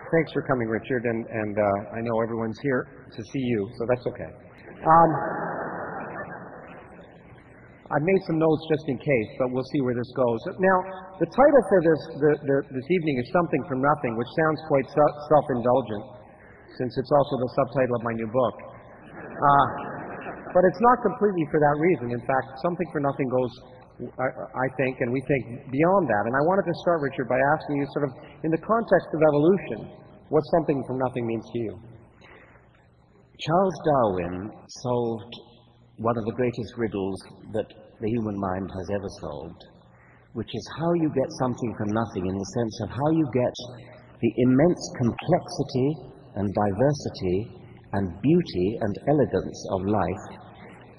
Thanks for coming, Richard, and I know everyone's here to see you, so that's okay. I've made some notes just in case, but we'll see where this goes. Now, the title for this evening is Something from Nothing, which sounds quite self-indulgent, since it's also the subtitle of my new book. But it's not completely for that reason. In fact, Something for Nothing goes, I think, and we think, beyond that. And I wanted to start, Richard, by asking you sort of, in the context of evolution, what something from nothing means to you. Charles Darwin solved one of the greatest riddles that the human mind has ever solved, which is how you get something from nothing, in the sense of how you get the immense complexity and diversity and beauty and elegance of life,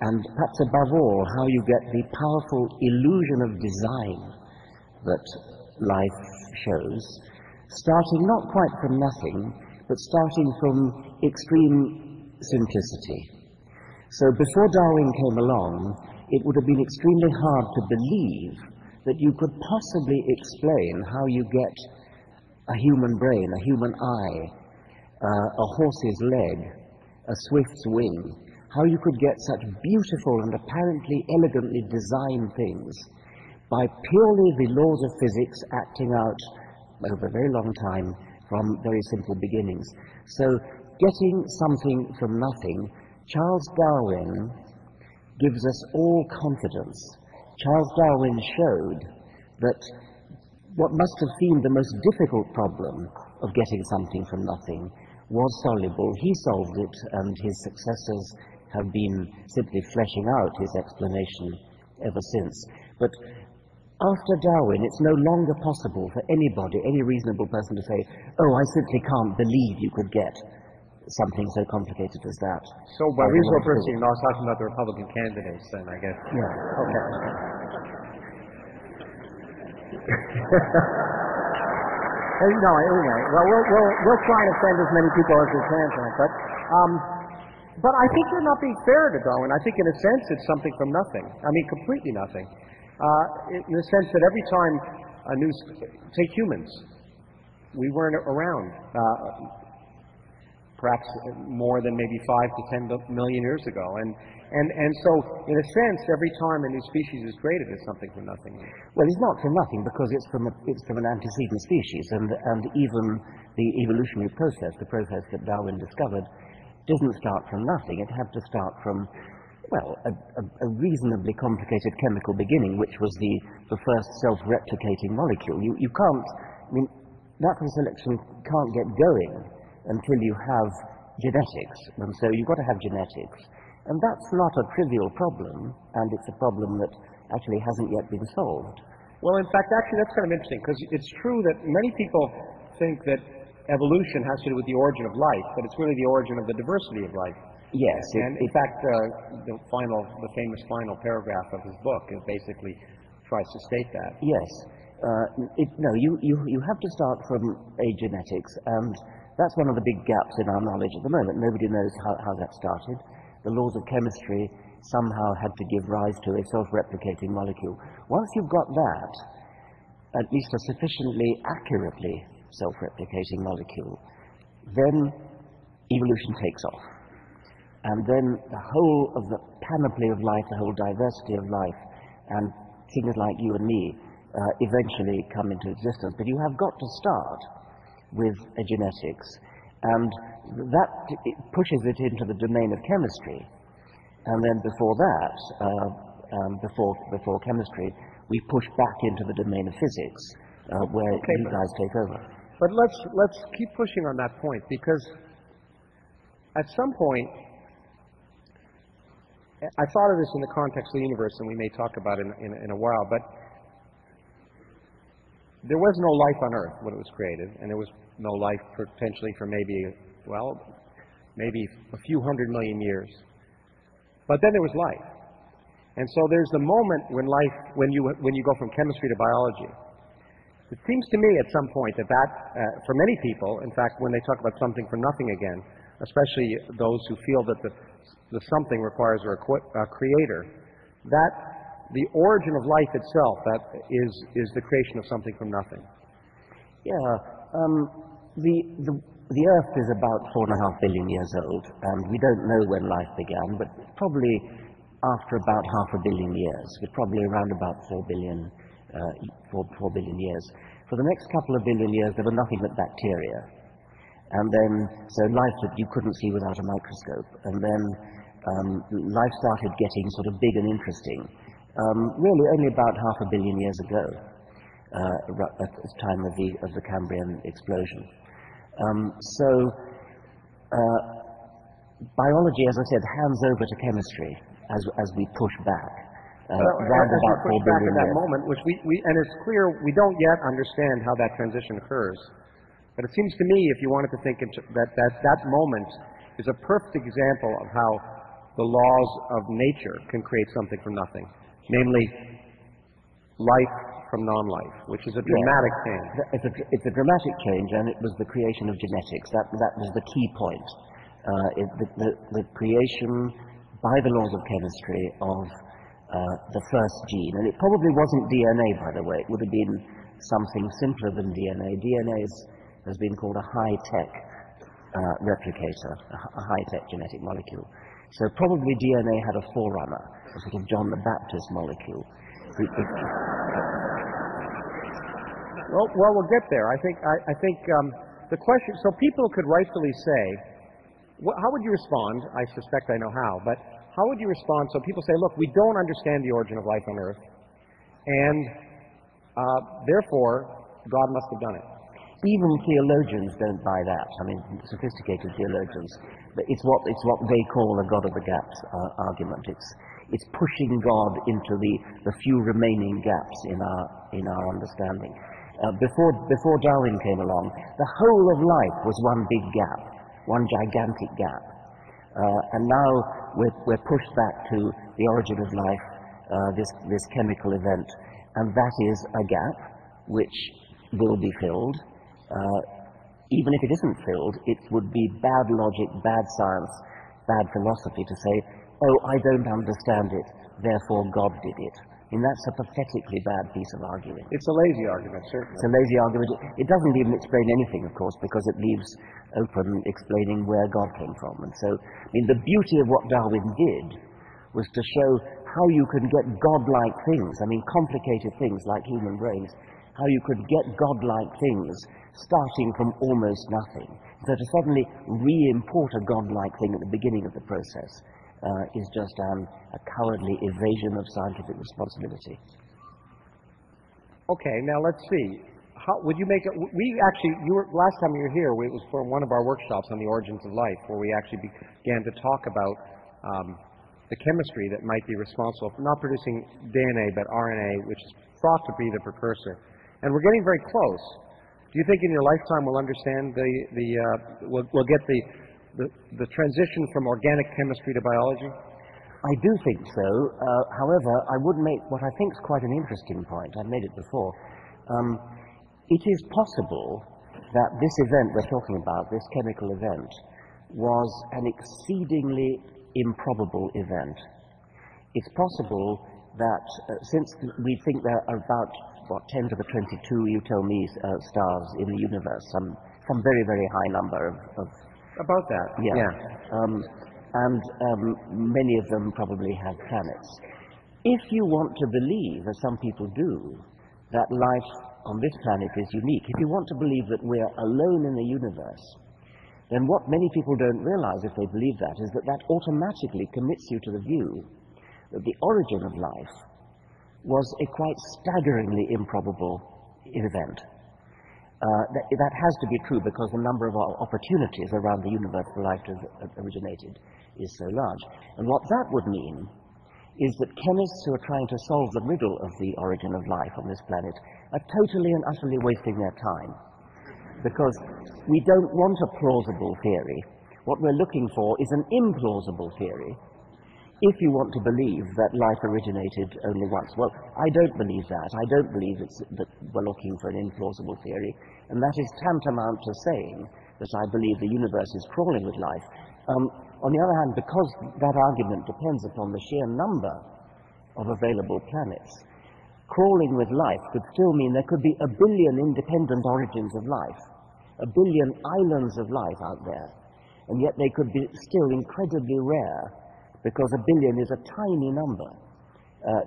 and perhaps above all, how you get the powerful illusion of design that life shows, starting not quite from nothing, but starting from extreme simplicity. So before Darwin came along, it would have been extremely hard to believe that you could possibly explain how you get a human brain, a human eye, a horse's leg, a swift's wing, how you could get such beautiful and apparently elegantly designed things by purely the laws of physics acting out over a very long time from very simple beginnings. So getting something from nothing, Charles Darwin gives us all confidence. Charles Darwin showed that what must have seemed the most difficult problem of getting something from nothing was soluble. He solved it, and his successors have been simply fleshing out his explanation ever since. But after Darwin, it's no longer possible for anybody, any reasonable person, to say, oh, I simply can't believe you could get something so complicated as that. So by reasonable person, you're not talking about the Republican candidates then, I guess. Yeah. Okay. No, anyway, well, we'll try and offend as many people as we can tonight, but I think you're not being fair to Darwin. I think in a sense it's something from nothing. I mean, completely nothing. In the sense that every time take humans, we weren't around. Perhaps more than maybe 5 to 10 million years ago. And so, in a sense, every time a new species is created, it's something from nothing. Well, it's not from nothing, because it's from an antecedent species, and even the evolutionary process, the process that Darwin discovered, didn't start from nothing. It had to start from, well, a reasonably complicated chemical beginning, which was the first self-replicating molecule. You can't, I mean, natural selection can't get going until you have genetics, and so you've got to have genetics. And that's not a trivial problem, and it's a problem that actually hasn't yet been solved. Well, in fact, actually, that's kind of interesting, because it's true that many people think that evolution has to do with the origin of life, but it's really the origin of the diversity of life. Yes. And in fact, the famous final paragraph of his book is basically tries to state that. Yes. No, you have to start from agenetics, and that's one of the big gaps in our knowledge at the moment. Nobody knows how that started. The laws of chemistry somehow had to give rise to a self-replicating molecule. Once you've got that, at least a sufficiently accurately self-replicating molecule, then evolution takes off. And then the whole of the panoply of life, the whole diversity of life, and things like you and me eventually come into existence. But you have got to start with a genetics, and that pushes it into the domain of chemistry. And then before that, before chemistry, we push back into the domain of physics, where you guys take over. But let's keep pushing on that point, because at some point, I thought of this in the context of the universe, and we may talk about it in a while, but there was no life on Earth when it was created, and there was no life potentially for maybe a few 100 million years. But then there was life. And so there's the moment when you go from chemistry to biology. It seems to me at some point that for many people, in fact, when they talk about something from nothing again, especially those who feel that the something requires a creator, that the origin of life itself, that is the creation of something from nothing. Yeah. the Earth is about 4.5 billion years old, and we don't know when life began, but probably after about 500 million years. We're probably around about 4 billion years. For the next couple of billion years, there were nothing but bacteria. And then, so life that you couldn't see without a microscope. And then life started getting sort of big and interesting, really only about 500 million years ago, at the time of the Cambrian explosion. Biology, as I said, hands over to chemistry as we push back. Round about 4 billion at that moment, which and it's clear we don't yet understand how that transition occurs. But it seems to me, if you wanted to think that moment is a perfect example of how the laws of nature can create something from nothing, namely life from non-life, which is a dramatic change. It's a dramatic change, and it was the creation of genetics. That was the key point. The creation by the laws of chemistry of the first gene. And it probably wasn't DNA, by the way. It would have been something simpler than DNA. DNA has been called a high-tech replicator, a high-tech genetic molecule. So probably DNA had a forerunner, a sort of John the Baptist molecule. Well, we'll get there. I think the question. So people could rightfully say, how would you respond? I suspect I know how, but how would you respond? So people say, look, we don't understand the origin of life on Earth, and therefore God must have done it. Even theologians don't buy that. I mean, sophisticated theologians. But it's what they call a God of the gaps argument. It's pushing God into the few remaining gaps in our understanding. Before Darwin came along, the whole of life was one big gap, one gigantic gap. And now we're pushed back to the origin of life, this chemical event, and that is a gap which will be filled. Even if it isn't filled, it would be bad logic, bad science, bad philosophy to say, oh, I don't understand it, therefore God did it. I mean, that's a pathetically bad piece of arguing. It's a lazy argument, certainly. It's a lazy argument. It doesn't even explain anything, of course, because it leaves open explaining where God came from. And so, I mean, the beauty of what Darwin did was to show how you can get godlike things, I mean, complicated things like human brains, how you could get godlike things starting from almost nothing. So to suddenly re-import a godlike thing at the beginning of the process is just a cowardly evasion of scientific responsibility. Okay, now let's see. How would you make it? Last time you were here, it was for one of our workshops on the origins of life, where we actually began to talk about the chemistry that might be responsible for not producing DNA but RNA, which is thought to be the precursor. And we're getting very close. Do you think in your lifetime we'll understand we'll get the transition from organic chemistry to biology? I do think so. However, I would make what I think is quite an interesting point. I've made it before. It is possible that this event we're talking about, this chemical event, was an exceedingly improbable event. It's possible that since we think there are about 10 to the 22, you tell me, stars in the universe, some very, very high number of about that. Yeah. And many of them probably have planets. If you want to believe, as some people do, that life on this planet is unique, if you want to believe that we're alone in the universe, then what many people don't realize if they believe that is that automatically commits you to the view that the origin of life was a quite staggeringly improbable event. That has to be true because the number of opportunities around the universe for life to have originated is so large. And what that would mean is that chemists who are trying to solve the riddle of the origin of life on this planet are totally and utterly wasting their time. Because we don't want a plausible theory. What we're looking for is an implausible theory. If you want to believe that life originated only once. Well, I don't believe that. I don't believe that we're looking for an implausible theory. And that is tantamount to saying that I believe the universe is crawling with life. On the other hand, because that argument depends upon the sheer number of available planets, crawling with life could still mean there could be a billion independent origins of life. a billion islands of life out there, and yet they could be still incredibly rare, because a billion is a tiny number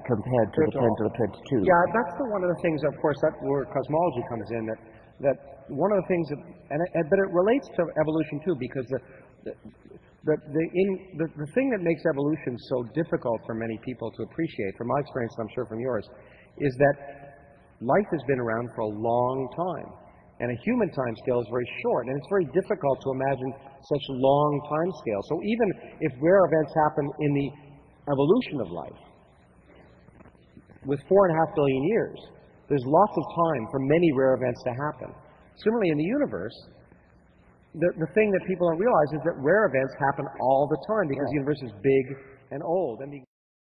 compared to the 10 to the 22. Yeah, that's one of the things, of course, that where cosmology comes in, that one of the things, but it relates to evolution too, because the thing that makes evolution so difficult for many people to appreciate, from my experience, and I'm sure from yours, is that life has been around for a long time, and a human time scale is very short, and it's very difficult to imagine such a long time scale. So even if rare events happen in the evolution of life, with 4.5 billion years, there's lots of time for many rare events to happen. Similarly, in the universe, the thing that people don't realize is that rare events happen all the time, because the universe is big and old.